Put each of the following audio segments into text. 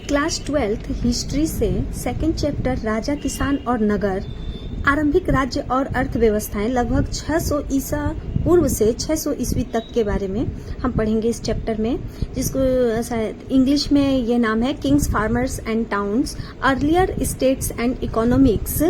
Class 12th history से second chapter राजा, किसान और नगर, आरंभिक राज्य और अर्थव्यवस्थाएं लगभग 600 ईसा पूर्व से 600 ईस्वी तक के बारे में हम पढ़ेंगे इस चैप्टर में, जिसको शायद इंग्लिश में ये नाम है Kings, farmers and towns, earlier states and economics.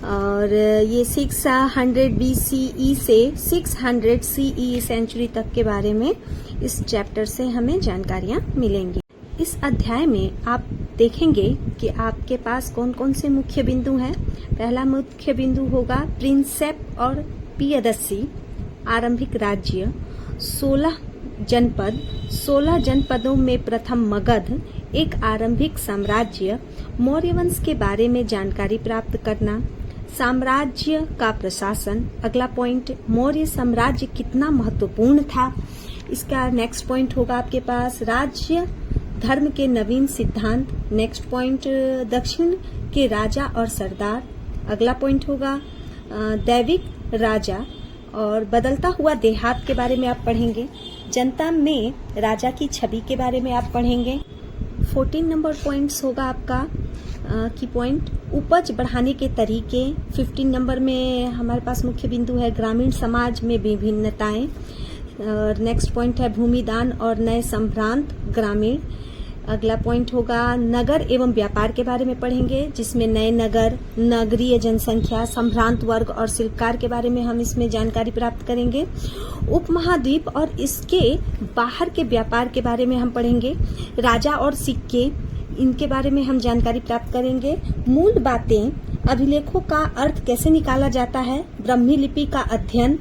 और ये 600 BCE से 600 CE सेंचुरी तक के बारे में इस चैप्टर से हमें जानकारियां मिलेंगी। इस अध्याय में आप देखेंगे कि आपके पास कौन कौन से मुख्य बिंदु हैं। पहला मुख्य बिंदु होगा प्रिंसेप और पियदस्सी, आरंभिक राज्य, 16 जनपदों में प्रथम मगध, एक आरंभिक साम्राज्य, मौर्य वंश के बारे में जानकारी प्राप्त करना, साम्राज्य का प्रशासन। अगला पॉइंट, मौर्य साम्राज्य कितना महत्वपूर्ण था। इसका नेक्स्ट पॉइंट होगा आपके पास राज्य धर्म के नवीन सिद्धांत। नेक्स्ट पॉइंट, दक्षिण के राजा और सरदार। अगला पॉइंट होगा दैविक राजा और बदलता हुआ देहात के बारे में आप पढ़ेंगे। जनता में राजा की छवि के बारे में आप पढ़ेंगे। 14 नंबर पॉइंट्स होगा आपका की पॉइंट, उपज बढ़ाने के तरीके। 15 नंबर में हमारे पास मुख्य बिंदु है ग्रामीण समाज में विभिन्नताएं। और नेक्स्ट पॉइंट है भूमिदान और नए संभ्रांत ग्रामीण। अगला पॉइंट होगा नगर एवं व्यापार के बारे में पढ़ेंगे, जिसमें नए नगर, नगरीय जनसंख्या, संभ्रांत वर्ग और शिल्पकार के बारे में हम इसमें जानकारी प्राप्त करेंगे। उपमहाद्वीप और इसके बाहर के व्यापार के बारे में हम पढ़ेंगे। राजा और सिक्के, इनके बारे में हम जानकारी प्राप्त करेंगे। मूल बातें, अभिलेखों का अर्थ कैसे निकाला जाता है, ब्राह्मी लिपि का अध्ययन।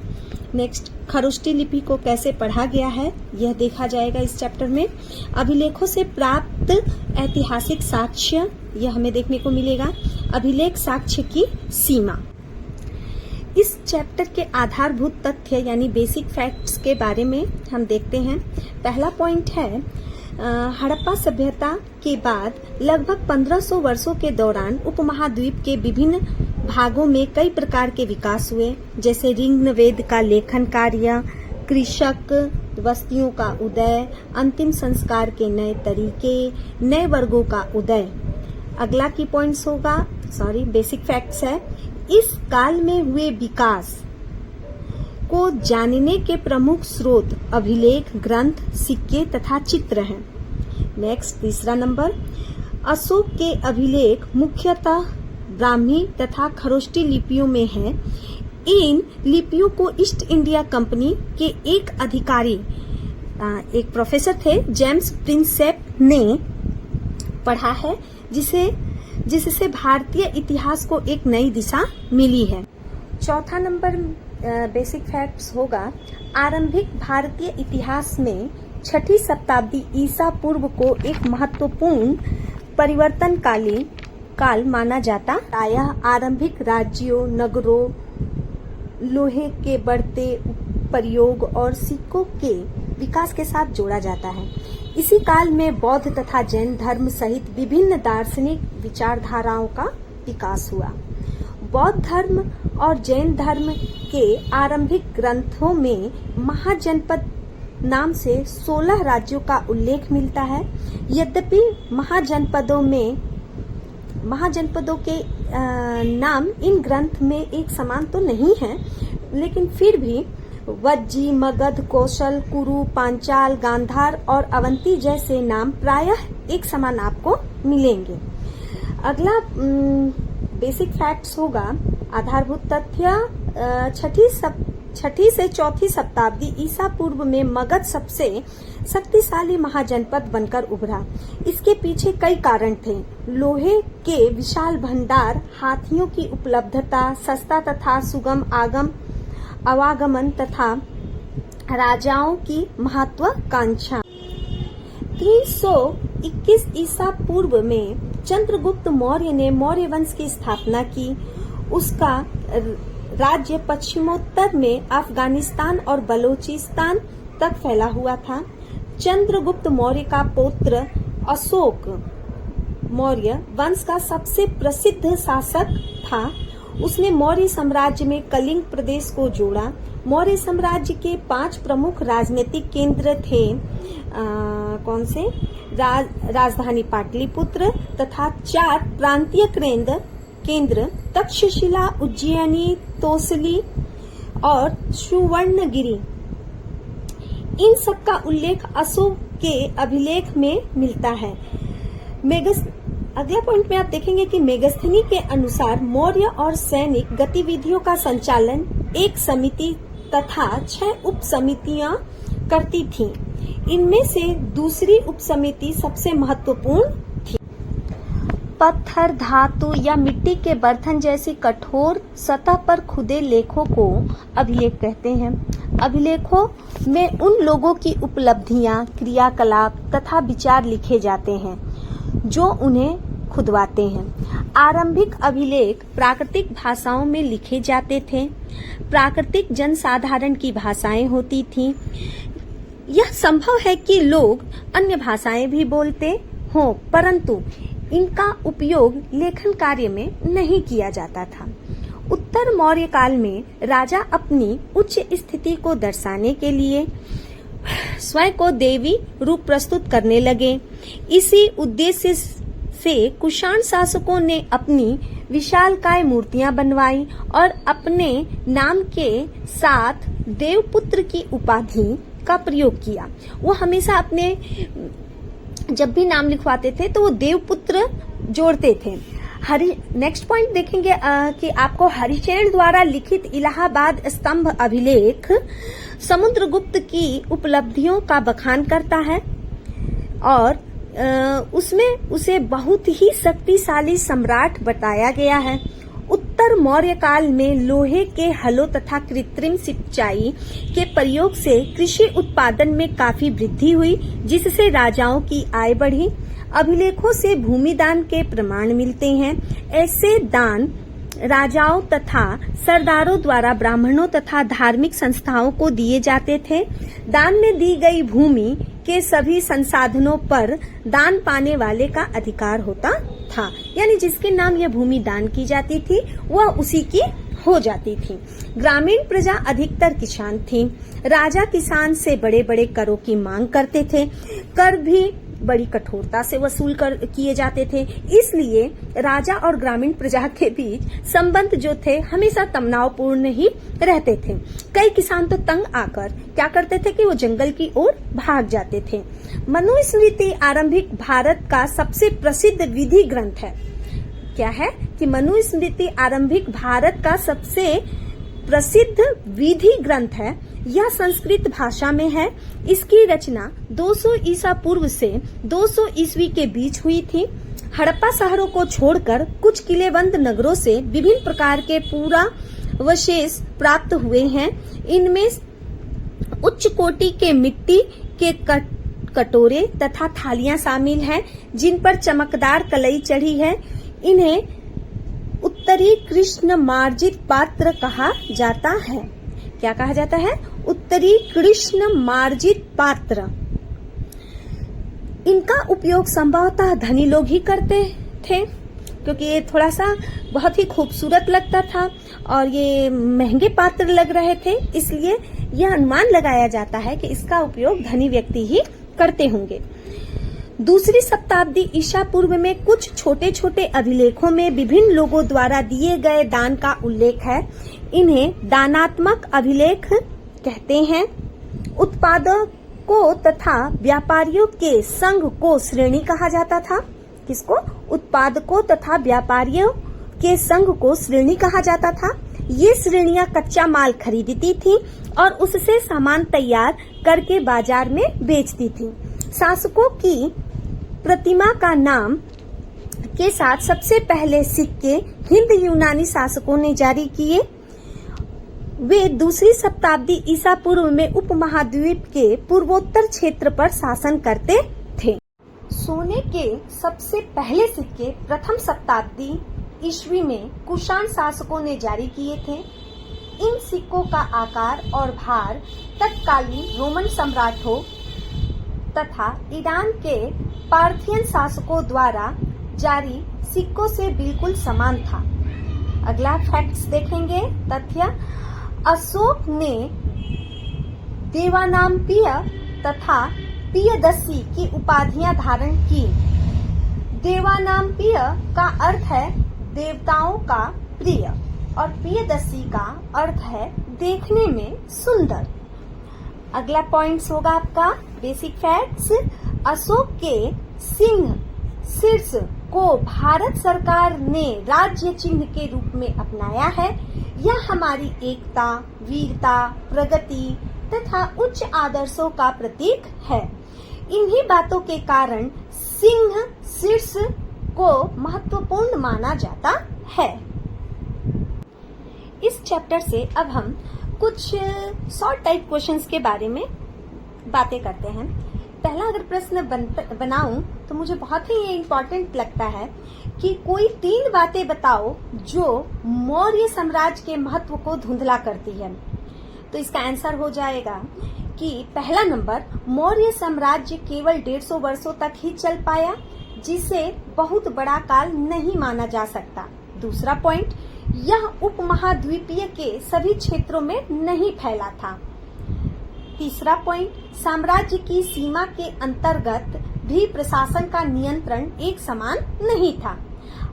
नेक्स्ट, खरोष्टी लिपि को कैसे पढ़ा गया है, यह देखा जाएगा इस चैप्टर में। अभिलेखों से प्राप्त ऐतिहासिक साक्ष्य, यह हमें देखने को मिलेगा। अभिलेख साक्ष्य की सीमा। इस चैप्टर के आधारभूत तथ्य यानी बेसिक फैक्ट्स के बारे में हम देखते हैं। पहला पॉइंट है हड़प्पा सभ्यता के बाद लगभग 1500 वर्षों के दौरान उपमहाद्वीप के विभिन्न भागों में कई प्रकार के विकास हुए, जैसे ऋग्वेद का लेखन कार्य, कृषक बस्तियों का उदय, अंतिम संस्कार के नए तरीके, नए वर्गों का उदय। अगला की पॉइंट्स होगा बेसिक फैक्ट्स है, इस काल में हुए विकास को जानने के प्रमुख स्रोत अभिलेख, ग्रंथ, सिक्के तथा चित्र हैं। नेक्स्ट, तीसरा नंबर, अशोक के अभिलेख मुख्यतः ब्राह्मी तथा खरोष्टी लिपियों में हैं। इन लिपियों को ईस्ट इंडिया कंपनी के एक अधिकारी, एक प्रोफेसर थे जेम्स प्रिंसेप, ने पढ़ा है, जिससे भारतीय इतिहास को एक नई दिशा मिली है। चौथा नंबर बेसिक फैक्ट्स होगा आरंभिक भारतीय इतिहास में 6ठी शताब्दी ईसा पूर्व को एक महत्वपूर्ण परिवर्तनकालीन काल माना जाता। प्रायः आरंभिक राज्यों, नगरों, लोहे के बढ़ते प्रयोग और सिक्कों के विकास के साथ जोड़ा जाता है। इसी काल में बौद्ध तथा जैन धर्म सहित विभिन्न दार्शनिक विचारधाराओं का विकास हुआ। बौद्ध धर्म और जैन धर्म के आरंभिक ग्रंथों में महाजनपद नाम से 16 राज्यों का उल्लेख मिलता है। यद्यपि महाजनपदों के नाम इन ग्रंथ में एक समान तो नहीं है, लेकिन फिर भी वज्जी, मगध, कौशल, कुरु, पांचाल, गांधार और अवंती जैसे नाम प्रायः एक समान आपको मिलेंगे। अगला बेसिक फैक्ट्स होगा आधारभूत तथ्य, 6ठी से 4ठी शताब्दी ईसा पूर्व में मगध सबसे शक्तिशाली महाजनपद बनकर उभरा। इसके पीछे कई कारण थे। लोहे के विशाल भंडार, हाथियों की उपलब्धता, सस्ता तथा सुगम आवागमन तथा राजाओं की महत्वाकांक्षा। 321 ईसा पूर्व में चंद्रगुप्त मौर्य ने मौर्य वंश की स्थापना की। उसका राज्य पश्चिमोत्तर में अफगानिस्तान और बलोचिस्तान तक फैला हुआ था। चंद्रगुप्त मौर्य का पौत्र अशोक मौर्य वंश का सबसे प्रसिद्ध शासक था। उसने मौर्य साम्राज्य में कलिंग प्रदेश को जोड़ा। मौर्य साम्राज्य के 5 प्रमुख राजनीतिक केंद्र थे। कौन से? राजधानी पाटलिपुत्र तथा 4 प्रांतीय केंद्र तक्षशिला, उज्जैनी, तोसली और सुवर्णगिरी, इन सब का उल्लेख अशोक के अभिलेख में मिलता है। अगला पॉइंट में आप देखेंगे कि मेगस्थनी के अनुसार मौर्य और सैनिक गतिविधियों का संचालन एक समिति तथा 6 उप समितियां करती थीं। इनमें से दूसरी उप समिति सबसे महत्वपूर्ण थी। पत्थर, धातु या मिट्टी के बर्तन जैसी कठोर सतह पर खुदे लेखों को अभिलेख कहते हैं। अभिलेखों में उन लोगों की उपलब्धियां, क्रियाकलाप तथा विचार लिखे जाते हैं जो उन्हें खुदवाते हैं। आरंभिक अभिलेख प्राकृतिक भाषाओं में लिखे जाते थे। प्राकृतिक जनसाधारण की भाषाएं होती थीं। यह संभव है कि लोग अन्य भाषाएं भी बोलते हों, परंतु इनका उपयोग लेखन कार्य में नहीं किया जाता था। उत्तर मौर्य काल में राजा अपनी उच्च स्थिति को दर्शाने के लिए स्वयं को देवी रूप प्रस्तुत करने लगे। इसी उद्देश्य से कुषाण शासकों ने अपनी विशालकाय मूर्तियां बनवाई और अपने नाम के साथ देवपुत्र की उपाधि का प्रयोग किया। वो हमेशा अपने जब भी नाम लिखवाते थे तो वो देवपुत्र जोड़ते थे। नेक्स्ट पॉइंट देखेंगे कि आपको हरिशेन द्वारा लिखित इलाहाबाद स्तंभ अभिलेख समुद्रगुप्त की उपलब्धियों का बखान करता है और उसमें उसे बहुत ही शक्तिशाली सम्राट बताया गया है। उत्तर मौर्य काल में लोहे के हलों तथा कृत्रिम सिंचाई के प्रयोग से कृषि उत्पादन में काफी वृद्धि हुई, जिससे राजाओं की आय बढ़ी। अभिलेखों से भूमि दान के प्रमाण मिलते हैं। ऐसे दान राजाओं तथा सरदारों द्वारा ब्राह्मणों तथा धार्मिक संस्थाओं को दिए जाते थे। दान में दी गई भूमि के सभी संसाधनों पर दान पाने वाले का अधिकार होता था, यानी जिसके नाम यह भूमि दान की जाती थी वह उसी की हो जाती थी। ग्रामीण प्रजा अधिकतर किसान थी। राजा किसान से बड़े बड़े करों की मांग करते थे। कर भी बड़ी कठोरता से वसूल किए जाते थे। इसलिए राजा और ग्रामीण प्रजा के बीच संबंध जो थे हमेशा तनावपूर्ण ही रहते थे। कई किसान तो तंग आकर क्या करते थे कि वो जंगल की ओर भाग जाते थे। मनुस्मृति आरंभिक भारत का सबसे प्रसिद्ध विधि ग्रंथ है। क्या है कि मनुस्मृति आरंभिक भारत का सबसे प्रसिद्ध विधि ग्रंथ है। यह संस्कृत भाषा में है। इसकी रचना 200 ईसा पूर्व से 200 ईस्वी के बीच हुई थी। हड़प्पा शहरों को छोड़कर कुछ किलेबंद नगरों से विभिन्न प्रकार के पुरावशेष प्राप्त हुए हैं। इनमें उच्च कोटि के मिट्टी के कटोरे तथा थालियां शामिल हैं, जिन पर चमकदार कलई चढ़ी है। इन्हें उत्तरी कृष्ण मार्जित पात्र कहा जाता है। क्या कहा जाता है? उत्तरी कृष्ण मार्जित पात्र। इनका उपयोग संभवतः धनी लोग ही करते थे, क्योंकि ये थोड़ा सा बहुत ही खूबसूरत लगता था और ये महंगे पात्र लग रहे थे, इसलिए यह अनुमान लगाया जाता है कि इसका उपयोग धनी व्यक्ति ही करते होंगे। दूसरी शताब्दी ईसा पूर्व में कुछ छोटे छोटे अभिलेखों में विभिन्न लोगों द्वारा दिए गए दान का उल्लेख है। इन्हें दानात्मक अभिलेख कहते हैं। उत्पादकों तथा व्यापारियों के संघ को श्रेणी कहा जाता था। किसको? उत्पादकों तथा व्यापारियों के संघ को श्रेणी कहा जाता था। ये श्रेणियां कच्चा माल खरीदती थीं और उससे सामान तैयार करके बाजार में बेचती थीं। शासकों की प्रतिमा का नाम के साथ सबसे पहले सिक्के हिंद यूनानी शासकों ने जारी किए। वे दूसरी शताब्दी ईसा पूर्व में उपमहाद्वीप के पूर्वोत्तर क्षेत्र पर शासन करते थे। सोने के सबसे पहले सिक्के प्रथम शताब्दी ईस्वी में कुषाण शासकों ने जारी किए थे। इन सिक्कों का आकार और भार तत्कालीन रोमन सम्राटों तथा ईरान के पार्थियन शासकों द्वारा जारी सिक्कों से बिल्कुल समान था। अगला फैक्ट्स देखेंगे। तथ्य: अशोक ने देवानाम्पीय तथा पियदस्सी की उपाधियां धारण की। देवानाम पिय का अर्थ है देवताओं का प्रिय और पियदस्सी का अर्थ है देखने में सुंदर। अगला पॉइंट्स होगा आपका बेसिक फैक्ट्स। अशोक के सिंह शीर्ष को भारत सरकार ने राज्य चिन्ह के रूप में अपनाया है। यह हमारी एकता, वीरता, प्रगति तथा उच्च आदर्शों का प्रतीक है। इन्हीं बातों के कारण सिंह शीर्ष को महत्वपूर्ण माना जाता है। इस चैप्टर से अब हम कुछ शॉर्ट टाइप क्वेश्चंस के बारे में बातें करते हैं। पहला अगर प्रश्न बनाऊं तो मुझे बहुत ही इम्पोर्टेंट लगता है कि कोई 3 बातें बताओ जो मौर्य साम्राज्य के महत्व को धुंधला करती है। तो इसका आंसर हो जाएगा कि पहला नंबर, मौर्य साम्राज्य केवल 150 वर्षों तक ही चल पाया, जिसे बहुत बड़ा काल नहीं माना जा सकता। दूसरा पॉइंट, यह उपमहाद्वीपीय के सभी क्षेत्रों में नहीं फैला था। तीसरा पॉइंट, साम्राज्य की सीमा के अंतर्गत भी प्रशासन का नियंत्रण एक समान नहीं था।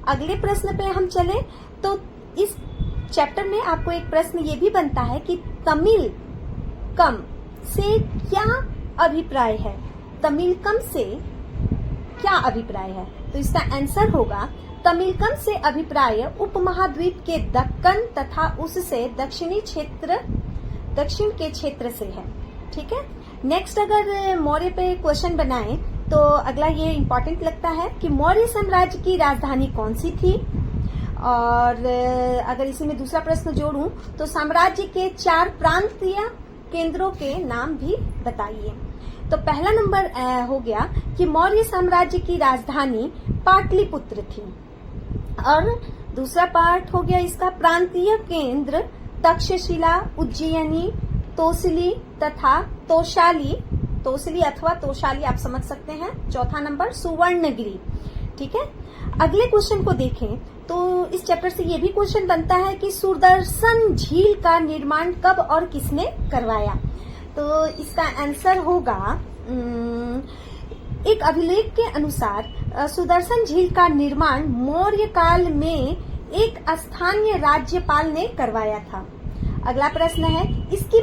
अगले प्रश्न पे हम चले तो इस चैप्टर में आपको एक प्रश्न ये भी बनता है कि तमिलकम से क्या अभिप्राय है। तमिलकम से क्या अभिप्राय है? तो इसका आंसर होगा तमिलकम से अभिप्राय उपमहाद्वीप के दक्कन तथा उससे दक्षिण के क्षेत्र से है। ठीक है। नेक्स्ट अगर मौर्य पे क्वेश्चन बनाएं तो अगला ये इम्पोर्टेंट लगता है कि मौर्य साम्राज्य की राजधानी कौन सी थी। और अगर इसी में दूसरा प्रश्न जोड़ूं तो साम्राज्य के 4 प्रांतीय केंद्रों के नाम भी बताइए। तो पहला नंबर हो गया कि मौर्य साम्राज्य की राजधानी पाटलिपुत्र थी। और दूसरा पार्ट हो गया इसका प्रांतीय केंद्र तक्षशिला, उज्जैनी, तोसली तथा तोसली अथवा तोशाली आप समझ सकते हैं। चौथा नंबर सुवर्णगिरी। ठीक है। अगले क्वेश्चन को देखें तो इस चैप्टर से ये भी क्वेश्चन बनता है कि सुदर्शन झील का निर्माण कब और किसने करवाया। तो इसका आंसर होगा एक अभिलेख के अनुसार सुदर्शन झील का निर्माण मौर्य काल में एक स्थानीय राज्यपाल ने करवाया था। अगला प्रश्न है इसकी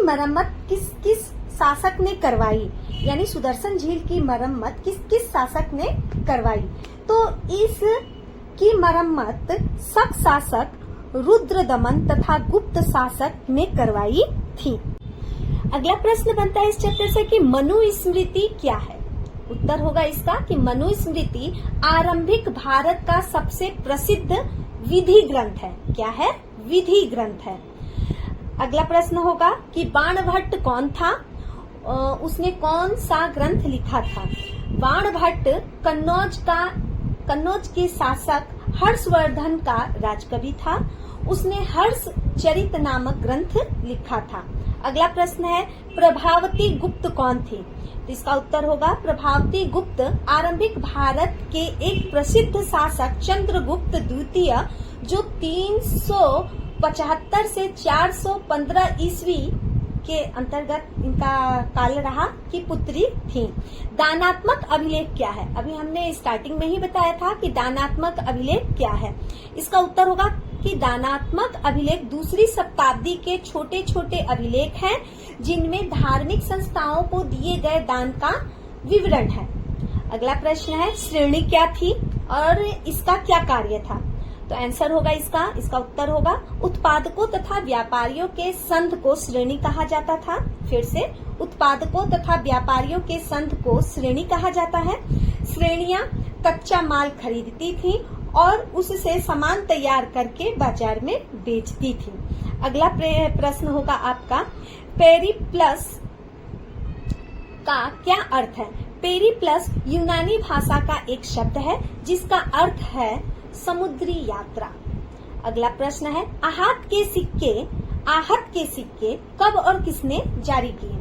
मरम्मत किस शासक ने करवाई, यानी सुदर्शन झील की मरम्मत किस शासक ने करवाई। तो इसकी मरम्मत शक शासक रुद्रदमन तथा गुप्त शासक ने करवाई थी। अगला प्रश्न बनता है इस चैप्टर से कि मनुस्मृति क्या है। उत्तर होगा इसका कि मनुस्मृति आरंभिक भारत का सबसे प्रसिद्ध विधि ग्रंथ है। क्या है? विधि ग्रंथ है। अगला प्रश्न होगा कि बाणभट्ट कौन था, उसने कौन सा ग्रंथ लिखा था। बाणभट्ट कन्नौज के शासक हर्षवर्धन का राजकवि था। उसने हर्ष चरित नामक ग्रंथ लिखा था। अगला प्रश्न है प्रभावती गुप्त कौन थी। तो इसका उत्तर होगा प्रभावती गुप्त आरंभिक भारत के एक प्रसिद्ध शासक चंद्रगुप्त द्वितीय, जो 375 से 415 ईस्वी के अंतर्गत इनका काल रहा की पुत्री थी। दानात्मक अभिलेख क्या है? अभी हमने स्टार्टिंग में ही बताया था कि दानात्मक अभिलेख क्या है। इसका उत्तर होगा कि दानात्मक अभिलेख 2री शताब्दी के छोटे छोटे अभिलेख हैं, जिनमें धार्मिक संस्थाओं को दिए गए दान का विवरण है। अगला प्रश्न है श्रेणी क्या थी और इसका क्या कार्य था। तो आंसर होगा इसका उत्तर होगा उत्पादकों तथा व्यापारियों के संघ को श्रेणी कहा जाता था। फिर से उत्पादकों तथा व्यापारियों के संघ को श्रेणी कहा जाता है। श्रेणियां कच्चा माल खरीदती थी और उससे सामान तैयार करके बाजार में बेचती थी। अगला प्रश्न होगा आपका पेरिप्लस का क्या अर्थ है। पेरिप्लस यूनानी भाषा का एक शब्द है जिसका अर्थ है समुद्री यात्रा। अगला प्रश्न है आहत के सिक्के कब और किसने जारी किए।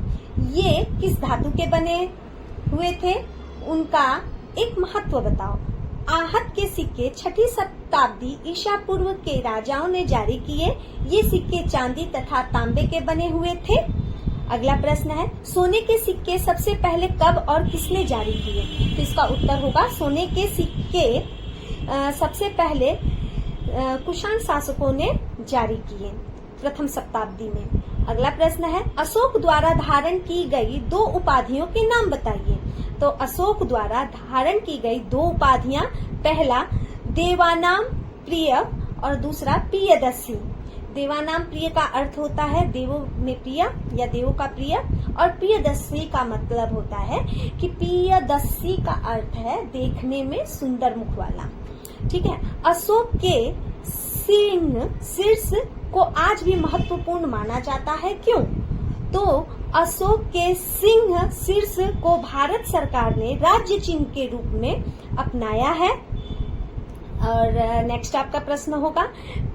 ये किस धातु के बने हुए थे, उनका एक महत्व बताओ। आहत के सिक्के 6ठी शताब्दी ईसा पूर्व के राजाओं ने जारी किए। ये सिक्के चांदी तथा तांबे के बने हुए थे। अगला प्रश्न है, सोने के सिक्के सबसे पहले कब और किसने जारी किए? तो इसका उत्तर होगा सोने के सिक्के सबसे पहले कुषाण शासकों ने जारी किए प्रथम शताब्दी में। अगला प्रश्न है, अशोक द्वारा धारण की गई 2 उपाधियों के नाम बताइए। तो अशोक द्वारा धारण की गई 2 उपाधियां, पहला देवानाम प्रिय और दूसरा प्रियदर्शी। देवानाम प्रिय का अर्थ होता है देवों में प्रिय या देवों का प्रिय, और प्रियदर्शी का मतलब होता है कि प्रियदर्शी का अर्थ है देखने में सुंदर मुख वाला। ठीक है। अशोक के सिंह शीर्ष को आज भी महत्वपूर्ण माना जाता है, क्यों? तो अशोक के सिंह शीर्ष को भारत सरकार ने राज्य चिन्ह के रूप में अपनाया है। और नेक्स्ट आपका प्रश्न होगा,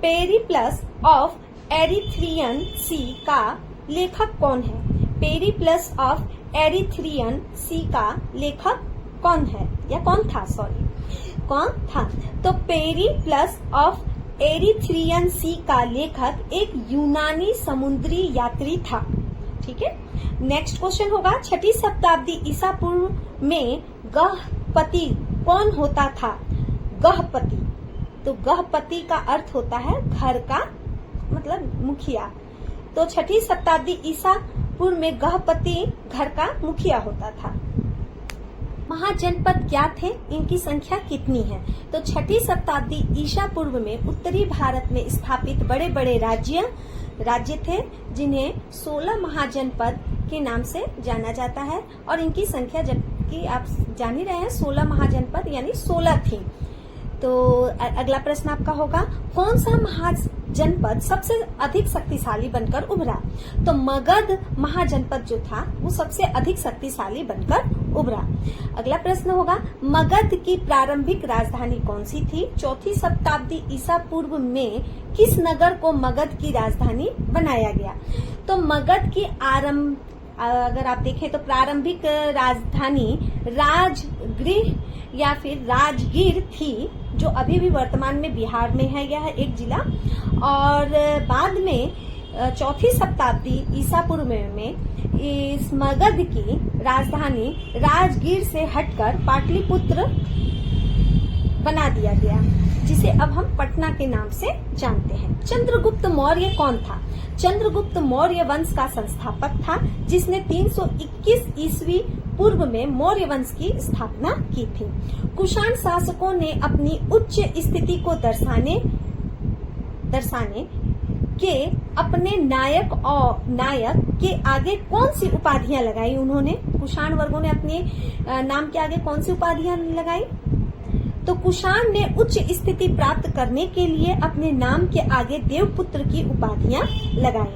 पेरिप्लस ऑफ एरिथ्रियन सी का लेखक कौन है? पेरिप्लस ऑफ एरिथ्रियन सी का लेखक कौन है या कौन था? कौन था? तो पेरिप्लस ऑफ एरिथ्रियन सी का लेखक एक यूनानी समुद्री यात्री था। ठीक है। नेक्स्ट क्वेश्चन होगा, 6वीं शताब्दी ईसा पूर्व में गहपति कौन होता था? गहपति, तो गहपति का अर्थ होता है घर का मतलब मुखिया। तो 6वीं शताब्दी ईसा पूर्व में गहपति घर का मुखिया होता था। महाजनपद क्या थे? इनकी संख्या कितनी है? तो 6वीं शताब्दी ईसा पूर्व में उत्तरी भारत में स्थापित बड़े बड़े राज्य थे, जिन्हें 16 महाजनपद के नाम से जाना जाता है। और इनकी संख्या, जबकि आप जान ही रहे हैं, 16 महाजनपद यानी 16 थी। तो अगला प्रश्न आपका होगा, कौन सा महाजनपद सबसे अधिक शक्तिशाली बनकर उभरा? तो मगध महाजनपद जो था वो सबसे अधिक शक्तिशाली बनकर उभरा। अगला प्रश्न होगा, मगध की प्रारंभिक राजधानी कौन सी थी? 4वीं शताब्दी ईसा पूर्व में किस नगर को मगध की राजधानी बनाया गया? तो मगध की अगर आप देखें तो प्रारंभिक राजधानी राजगृह या फिर राजगीर थी, जो अभी भी वर्तमान में बिहार में है। यह एक जिला। और बाद में 4वीं शताब्दी ईसा पूर्व में इस मगध की राजधानी राजगीर से हटकर पाटलिपुत्र बना दिया गया, जिसे अब हम पटना के नाम से जानते हैं। चंद्रगुप्त मौर्य कौन था? चंद्रगुप्त मौर्य वंश का संस्थापक था, जिसने 321 ईस्वी पूर्व में मौर्य वंश की स्थापना की थी। कुषाण शासकों ने अपनी उच्च स्थिति को दर्शाने के अपने नायक के आगे कौन सी उपाधियां लगाई? उन्होंने कुषाण वर्गों ने अपने नाम के आगे कौन सी उपाधियां लगाई? तो कुषाण ने उच्च स्थिति प्राप्त करने के लिए अपने नाम के आगे देवपुत्र की उपाधियां लगाई।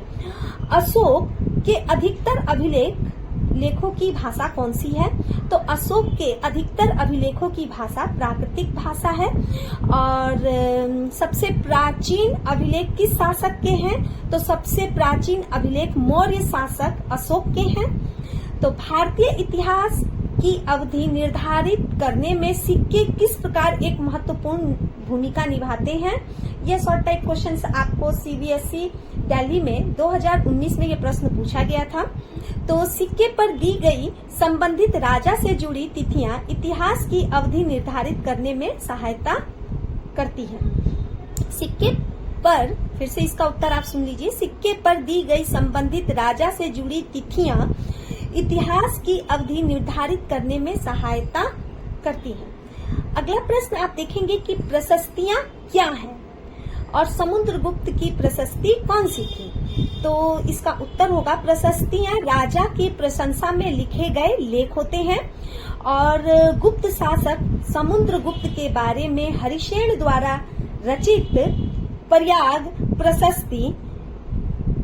अशोक के अधिकतर अभिलेखों की भाषा कौन सी है? तो अशोक के अधिकतर अभिलेखों की भाषा प्राकृतिक भाषा है। और सबसे प्राचीन अभिलेख किस शासक के हैं? तो सबसे प्राचीन अभिलेख मौर्य शासक अशोक के हैं। तो भारतीय इतिहास की अवधि निर्धारित करने में सिक्के किस प्रकार एक महत्वपूर्ण भूमिका निभाते हैं? यह शॉर्ट टाइप क्वेश्चन आपको सीबीएसई दिल्ली में 2019 में ये प्रश्न पूछा गया था। तो सिक्के पर दी गई संबंधित राजा से जुड़ी तिथियां इतिहास की अवधि निर्धारित करने में सहायता करती हैं। सिक्के पर, फिर से इसका उत्तर आप सुन लीजिए, सिक्के पर दी गई संबंधित राजा से जुड़ी तिथियां इतिहास की अवधि निर्धारित करने में सहायता करती हैं। अगला प्रश्न आप देखेंगे कि प्रशस्तियां क्या हैं और समुद्रगुप्त की प्रशस्ति कौन सी थी? तो इसका उत्तर होगा, प्रशस्तियां राजा की प्रशंसा में लिखे गए लेख होते हैं। और गुप्त शासक समुद्रगुप्त के बारे में हरिशेन द्वारा रचित प्रयाग प्रशस्ति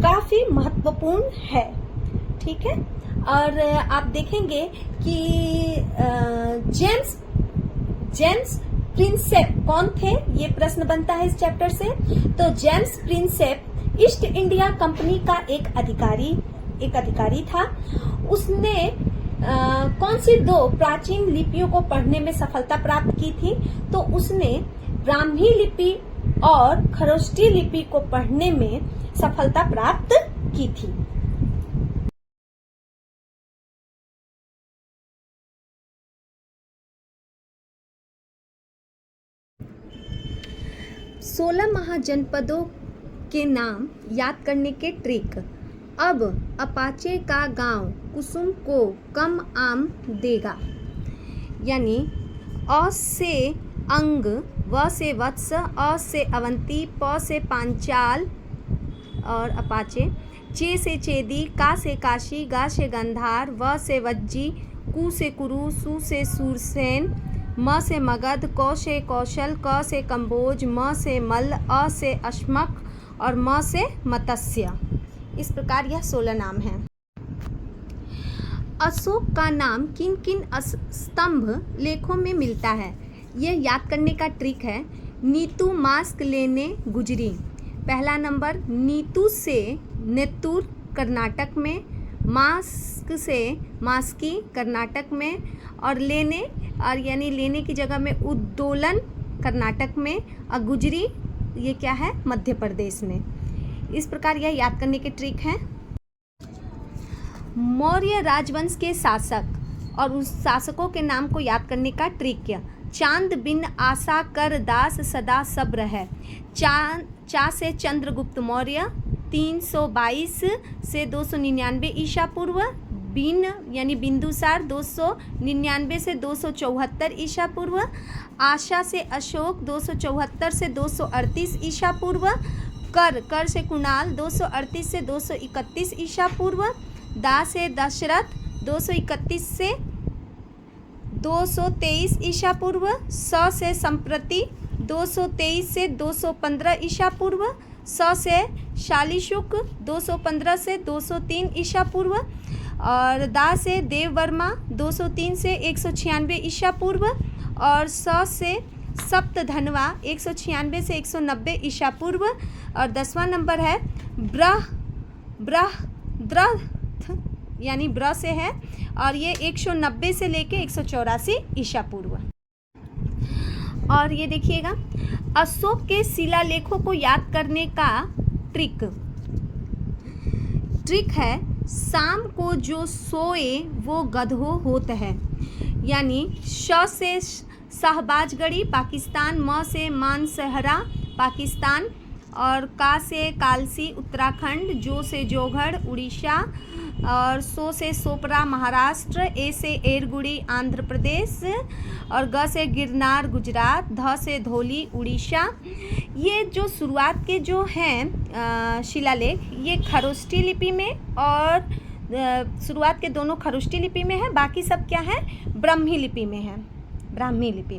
काफी महत्वपूर्ण है। ठीक है। और आप देखेंगे कि जेम्स प्रिंसेप कौन थे? ये प्रश्न बनता है इस चैप्टर से। तो James Prinsep east India company का एक अधिकारी था। उसने कौन सी 2 प्राचीन लिपियों को पढ़ने में सफलता प्राप्त की थी? तो उसने ब्राह्मी लिपि और खरोष्टी लिपि को पढ़ने में सफलता प्राप्त की थी। 16 महाजनपदों के नाम याद करने के ट्रिक। अब अपाचे का गांव कुसुम को कम आम देगा, यानी अ से अंग, व से वत्स, अ से अवंती, प से पांचाल और अपाचे, चे से चेदी, का से काशी, गा से गंधार, व से वज्जी, कु से कुरु, सु से सूरसेन, म से मगध, कौ से कौशल, क से कंबोज, म से मल्ल, अ से अश्मक और म से मत्स्य। इस प्रकार यह 16 नाम हैं। अशोक का नाम किन किन स्तंभ लेखों में मिलता है, यह याद करने का ट्रिक है। नीतू मास्क लेने गुजरी, पहला नंबर। नीतू से नेतुर कर्नाटक में, मास्क से मास्की कर्नाटक में, और लेने और यानी लेने की जगह में उद्दोलन कर्नाटक में, और गुजरी ये क्या है, मध्य प्रदेश में। इस प्रकार यह याद करने के ट्रिक हैं। मौर्य राजवंश के शासक और उस शासकों के नाम को याद करने का ट्रिक क्या। चांद बिन आशा कर दास सदा सब्र है। चा से चंद्रगुप्त मौर्य 322 से 299 ईसा पूर्व। बिन यानी बिंदुसार 299 से 274 ईसा पूर्व। आशा से अशोक 274 से 238 ईसा पूर्व। कर से कुणाल 238 से 231 ईसा पूर्व। दा से दशरथ 231 से 223 ईसा पूर्व। स से संप्रति 223 से 215 ईसा पूर्व। स से शालीशुक 215 से 203 ईसा पूर्व। और दा से देववर्मा 203 से 196 ईसा पूर्व। और स से सप्तधनवा 196 से 190 ईसा पूर्व। और 10वां नंबर है बृहद्रथ, यानी ब्र से है, और ये 190 से लेके 184 ईसा पूर्व। और ये देखिएगा, अशोक के शिलालेखों को याद करने का ट्रिक है। शाम को जो सोए वो गधो होत है, यानी श से शाहबाजगढ़ी पाकिस्तान, म से मानसहरा पाकिस्तान, और का से कालसी उत्तराखंड, जो से जोगढ़ उड़ीसा, और सो से सोपरा महाराष्ट्र, ए से एरगुड़ी आंध्र प्रदेश, और ग से गिरनार गुजरात, ध से धौली उड़ीसा। ये जो शुरुआत के जो हैं शिलालेख, ये खरोष्टी लिपि में और शुरुआत के दोनों खरोष्टी लिपि में है, बाकी सब क्या है, ब्राह्मी लिपि में है, ब्राह्मी लिपि में।